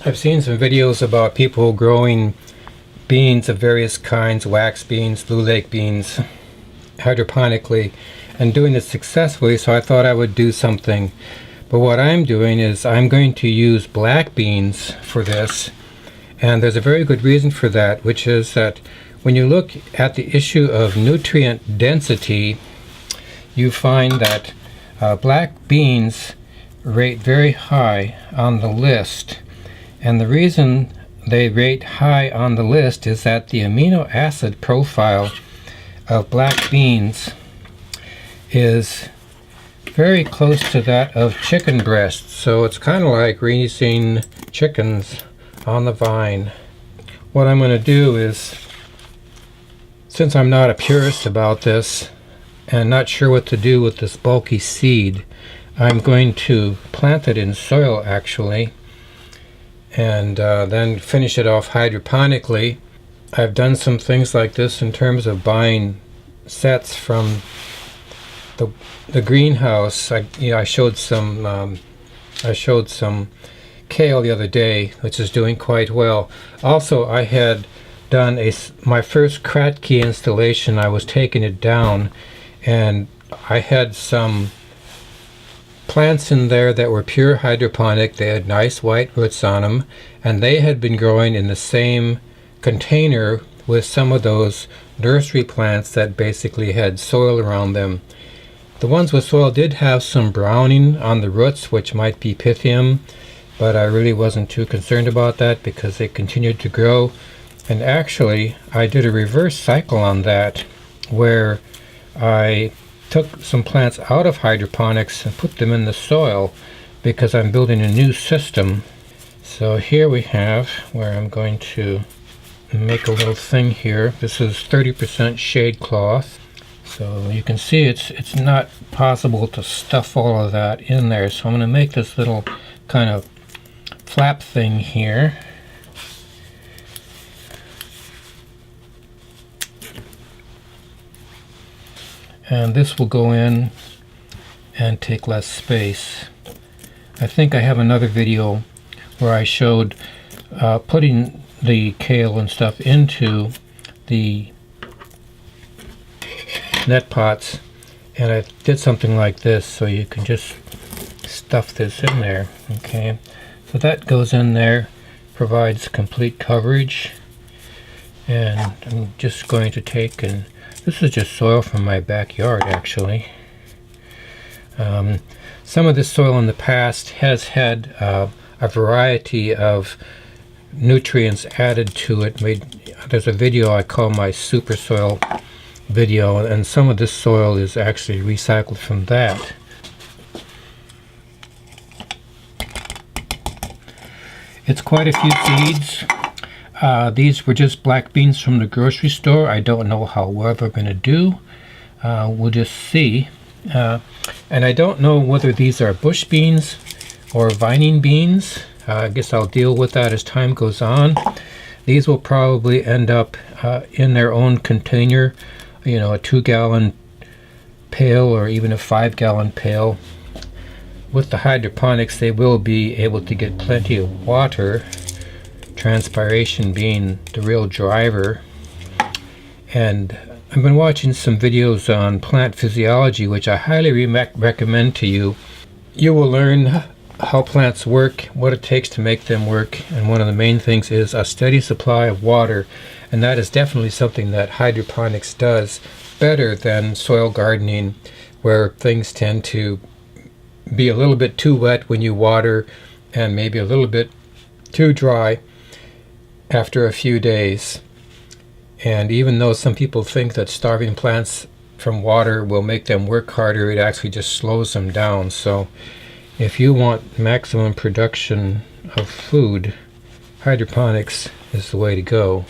I've seen some videos about people growing beans of various kinds, wax beans, blue lake beans, hydroponically, and doing it successfully, so I thought I would do something. But what I'm doing is I'm going to use black beans for this, and there's a very good reason for that, which is that when you look at the issue of nutrient density, you find that black beans rate very high on the list. And the reason they rate high on the list is that the amino acid profile of black beans is very close to that of chicken breasts. So it's kind of like raising chickens on the vine. What I'm going to do is, since I'm not a purist about this and not sure what to do with this bulky seed, I'm going to plant it in soil actually, and then finish it off hydroponically. I've done some things like this in terms of buying sets from the greenhouse. I showed some kale the other day, which is doing quite well. Also, I had done my first Kratky installation. I was taking it down, and I had some plants in there that were pure hydroponic. They had nice white roots on them, and they had been growing in the same container with some of those nursery plants that basically had soil around them. The ones with soil did have some browning on the roots, which might be pythium, but I really wasn't too concerned about that because they continued to grow. And actually, I did a reverse cycle on that, where I took some plants out of hydroponics and put them in the soil because I'm building a new system. So here we have where I'm going to make a little thing here. This is 30% shade cloth. So you can see it's not possible to stuff all of that in there. So I'm going to make this little kind of flap thing here. And this will go in and take less space. I think I have another video where I showed putting the kale and stuff into the net pots, and I did something like this, so you can just stuff this in there. Okay, so that goes in there, provides complete coverage. And I'm just going to take, and this is just soil from my backyard actually. Some of this soil in the past has had a variety of nutrients added to it. There's a video I call my super soil video, and some of this soil is actually recycled from that. It's quite a few seeds. These were just black beans from the grocery store. I don't know how well they're going to do. We'll just see. And I don't know whether these are bush beans or vining beans. I guess I'll deal with that as time goes on. These will probably end up in their own container, you know, a 2-gallon pail or even a 5-gallon pail. With the hydroponics, they will be able to get plenty of water, transpiration being the real driver. And I've been watching some videos on plant physiology, which I highly recommend to you. You will learn how plants work, what it takes to make them work, and one of the main things is a steady supply of water, and that is definitely something that hydroponics does better than soil gardening, where things tend to be a little bit too wet when you water and maybe a little bit too dry after a few days. And even though some people think that starving plants from water will make them work harder, it actually just slows them down. So if you want maximum production of food, hydroponics is the way to go.